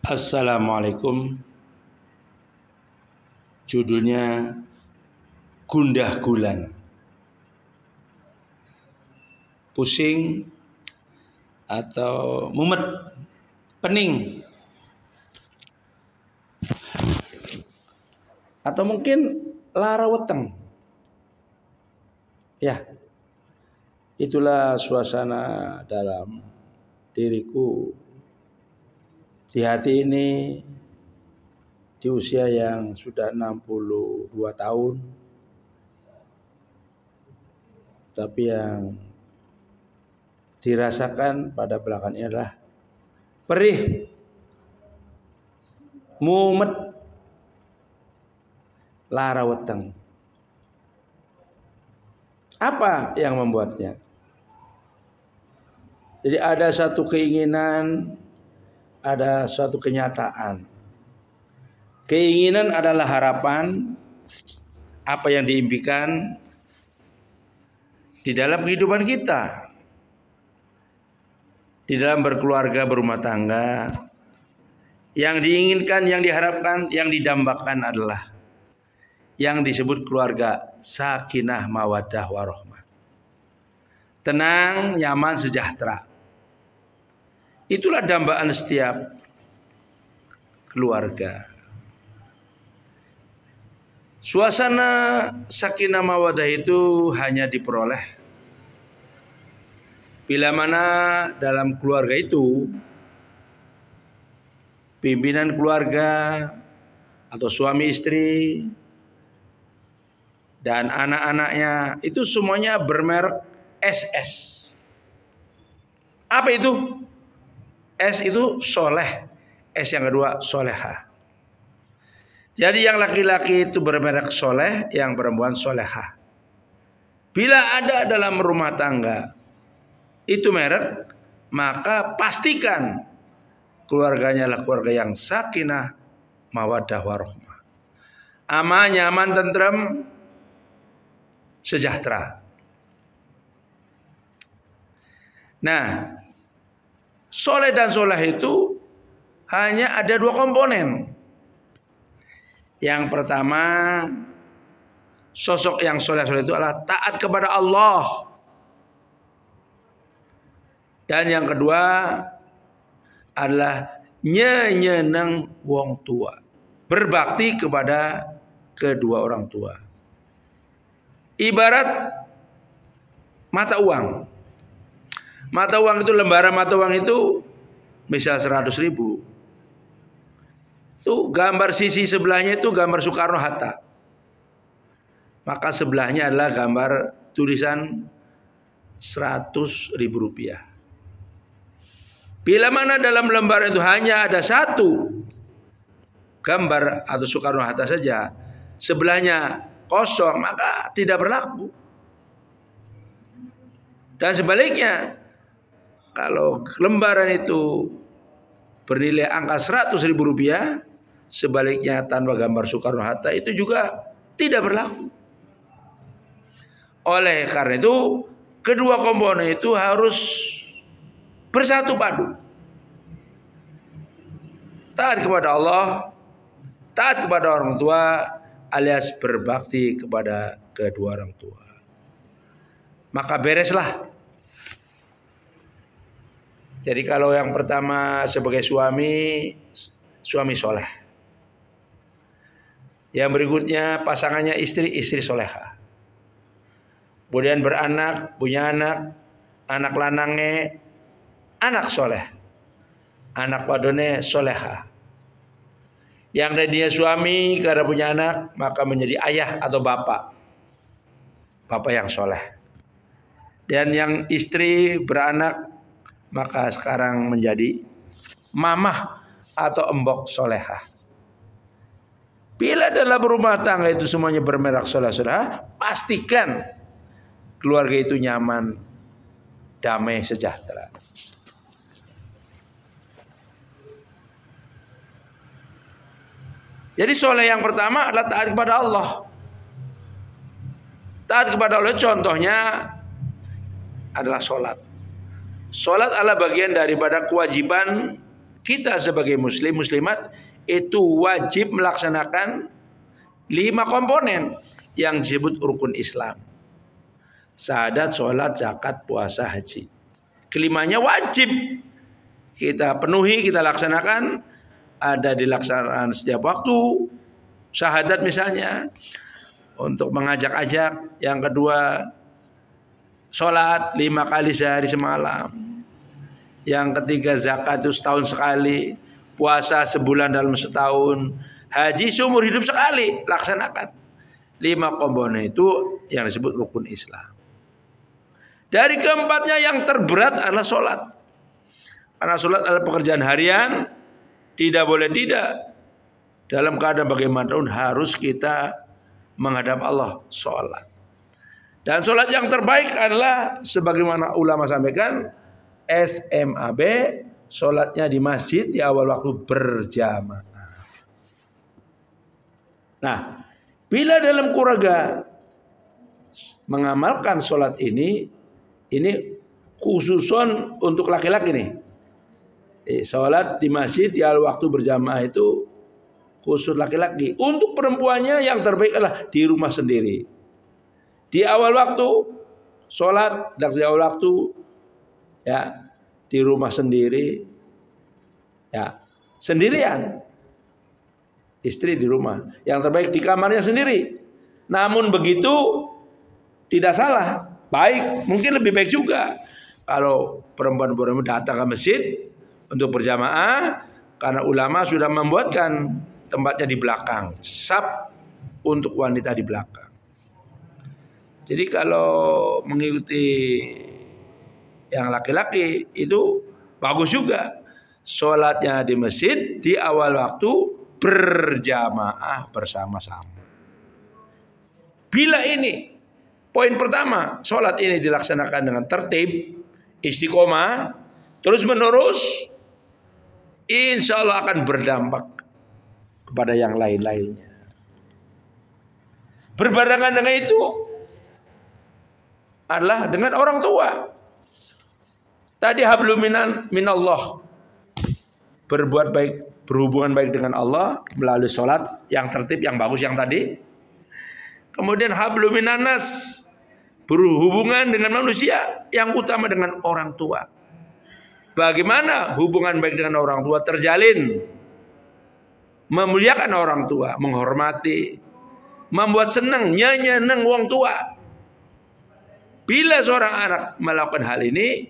Assalamualaikum. Judulnya Gundah Gulana. Pusing atau mumet, pening, atau mungkin lara weteng. Ya, itulah suasana dalam diriku di hati ini di usia yang sudah 62 tahun, tapi yang dirasakan pada belakangnya adalah perih, mumet, lara weteng. Apa yang membuatnya? Jadi ada satu keinginan, ada suatu kenyataan. Keinginan adalah harapan, apa yang diimpikan di dalam kehidupan kita, di dalam berkeluarga, berumah tangga. Yang diinginkan, yang diharapkan, yang didambakan adalah yang disebut keluarga sakinah mawaddah warahmah. Tenang, nyaman, sejahtera. Itulah dambaan setiap keluarga. Suasana sakinah mawaddah itu hanya diperoleh bila mana dalam keluarga itu pimpinan keluarga atau suami istri dan anak-anaknya itu semuanya bermerek SS. Apa itu? S itu soleh, S yang kedua soleha. Jadi yang laki-laki itu bermerek soleh, yang perempuan soleha. Bila ada dalam rumah tangga itu merek, maka pastikan keluarganya adalah keluarga yang sakinah mawaddah warahmah. Aman, nyaman, tentrem, sejahtera. Nah, soleh dan soleh itu hanya ada dua komponen. Yang pertama, sosok yang soleh-soleh itu adalah taat kepada Allah. Dan yang kedua adalah nyeneng wong tua, berbakti kepada kedua orang tua. Ibarat mata uang. Mata uang itu, lembaran mata uang itu misal 100.000. Itu gambar sisi sebelahnya itu gambar Soekarno-Hatta. Maka sebelahnya adalah gambar tulisan 100.000 rupiah. Bila mana dalam lembaran itu hanya ada satu gambar atau Soekarno-Hatta saja, sebelahnya kosong, maka tidak berlaku. Dan sebaliknya, kalau lembaran itu bernilai angka 100.000 rupiah, sebaliknya tanpa gambar Soekarno-Hatta itu juga tidak berlaku. Oleh karena itu, kedua komponen itu harus bersatu padu. Taat kepada Allah, taat kepada orang tua, alias berbakti kepada kedua orang tua. Maka bereslah. Jadi kalau yang pertama sebagai suami soleh. Yang berikutnya pasangannya istri soleha. Kemudian beranak, punya anak lanangnya, anak soleh. Anak wadone soleha. Yang tadinya suami karena punya anak, maka menjadi ayah atau bapak. Bapak yang soleh. Dan yang istri beranak, maka sekarang menjadi mamah atau embok soleha. Bila dalam rumah tangga itu semuanya bermerek soleh-soleha, pastikan keluarga itu nyaman, damai, sejahtera. Jadi soleh yang pertama adalah taat kepada Allah. Taat kepada Allah contohnya adalah sholat. Sholat adalah bagian daripada kewajiban kita sebagai muslim muslimat itu wajib melaksanakan 5 komponen yang disebut rukun Islam. Syahadat, sholat, zakat, puasa, haji. Kelimanya wajib kita penuhi, kita laksanakan. Ada dilaksanakan setiap waktu. Syahadat misalnya untuk mengajak-ajak. Yang kedua, sholat 5 kali sehari semalam. Yang ketiga, zakat itu setahun sekali. Puasa sebulan dalam setahun. Haji seumur hidup sekali. Laksanakan 5 komponen itu yang disebut rukun Islam. Dari keempatnya yang terberat adalah sholat. Karena sholat adalah pekerjaan harian. Tidak boleh tidak. Dalam keadaan bagaimanapun harus kita menghadap Allah sholat. Dan sholat yang terbaik adalah sebagaimana ulama sampaikan, SMAB, sholatnya di masjid di awal waktu berjamaah. Nah, bila dalam keluarga mengamalkan sholat ini khususon untuk laki-laki nih. Sholat di masjid di awal waktu berjamaah itu khusus laki-laki. Untuk perempuannya yang terbaik adalah di rumah sendiri. Di awal waktu sholat dan di awal waktu ya di rumah sendiri, ya sendirian. Istri di rumah. Yang terbaik di kamarnya sendiri. Namun begitu tidak salah, baik, mungkin lebih baik juga kalau perempuan-perempuan datang ke masjid untuk berjamaah, karena ulama sudah membuatkan tempatnya di belakang, saf untuk wanita di belakang. Jadi kalau mengikuti yang laki-laki itu bagus juga. Sholatnya di masjid di awal waktu berjamaah bersama-sama. Bila ini poin pertama, sholat ini dilaksanakan dengan tertib, istiqomah, terus menerus, insya Allah akan berdampak kepada yang lain-lainnya. Berbarengan dengan itu adalah dengan orang tua. Tadi hablum minallah, berbuat baik, berhubungan baik dengan Allah melalui sholat yang tertib, yang bagus yang tadi. Kemudian hablum minanas, berhubungan dengan manusia, yang utama dengan orang tua. Bagaimana hubungan baik dengan orang tua terjalin? Memuliakan orang tua, menghormati, membuat senang, nyeneng wong tua. Bila seorang anak melakukan hal ini,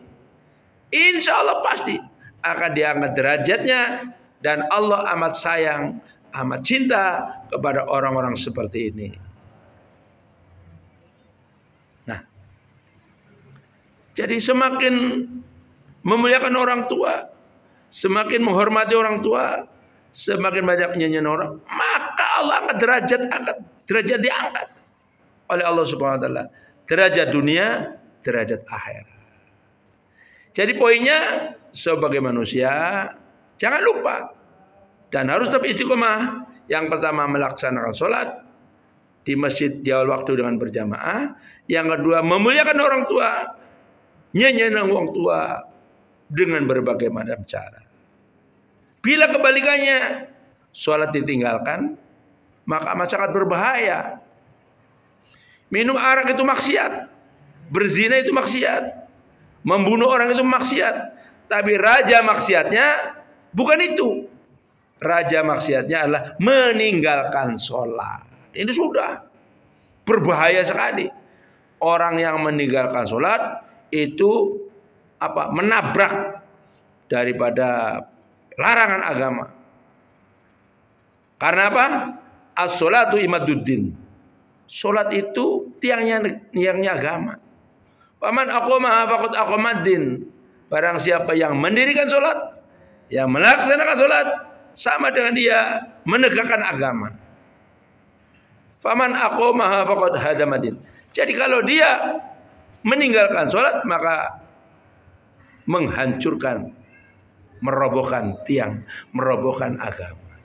insya Allah pasti akan diangkat derajatnya, dan Allah amat sayang, amat cinta kepada orang-orang seperti ini. Nah, jadi semakin memuliakan orang tua, semakin menghormati orang tua, semakin banyak nyanyian orang, maka Allah angkat derajat diangkat oleh Allah Subhanahu wa taala. Derajat dunia, derajat akhirat. Jadi poinnya, sebagai manusia jangan lupa dan harus tetap istiqomah. Yang pertama, melaksanakan sholat di masjid di awal waktu dengan berjamaah. Yang kedua, memuliakan orang tua, nyenyenang orang tua dengan berbagai macam cara. Bila kebalikannya, sholat ditinggalkan, maka amat sangat berbahaya. Minum arak itu maksiat, berzina itu maksiat, membunuh orang itu maksiat. Tapi raja maksiatnya bukan itu. Raja maksiatnya adalah meninggalkan sholat. Ini sudah berbahaya sekali. Orang yang meninggalkan sholat itu menabrak daripada larangan agama. Karena apa? As-sholatu imaduddin. Sholat itu tiangnya agama. Paman aqamaha faqad aqamaddin. Barang siapa yang mendirikan sholat, yang melaksanakan sholat, sama dengan dia menegakkan agama. Faman aqamaha faqad hadamadin. Jadi kalau dia meninggalkan sholat, maka menghancurkan, merobohkan tiang, merobohkan agama.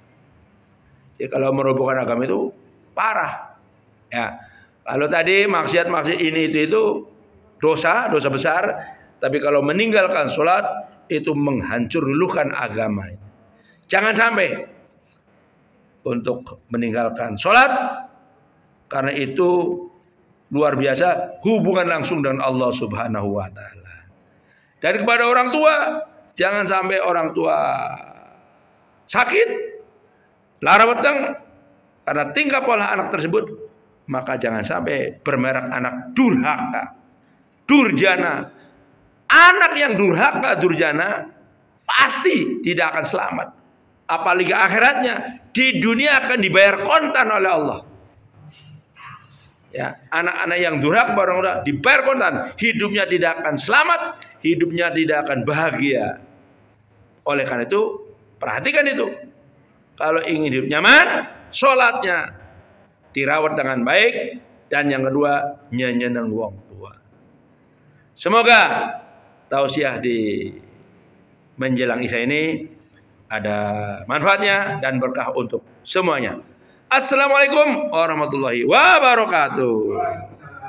Jadi kalau merobohkan agama itu parah. Ya, kalau tadi maksiat ini itu dosa besar. Tapi kalau meninggalkan sholat itu menghancurkan agama. Jangan sampai untuk meninggalkan sholat, karena itu luar biasa hubungan langsung dengan Allah Subhanahu wa taala. Dan kepada orang tua, jangan sampai orang tua sakit, lara weteng karena tingkah pola anak tersebut, maka jangan sampai bermerek anak durhaka, durjana. Anak yang durhaka, durjana pasti tidak akan selamat. Apalagi akhiratnya, di dunia akan dibayar kontan oleh Allah. Ya, anak-anak yang durhaka orang dibayar kontan, hidupnya tidak akan selamat, hidupnya tidak akan bahagia. Oleh karena itu, perhatikan itu. Kalau ingin hidup nyaman, sholatnya dirawat dengan baik, dan yang kedua, nyeneng wong tua. Semoga tausiah di menjelang Isya ini ada manfaatnya dan berkah untuk semuanya. Assalamualaikum warahmatullahi wabarakatuh.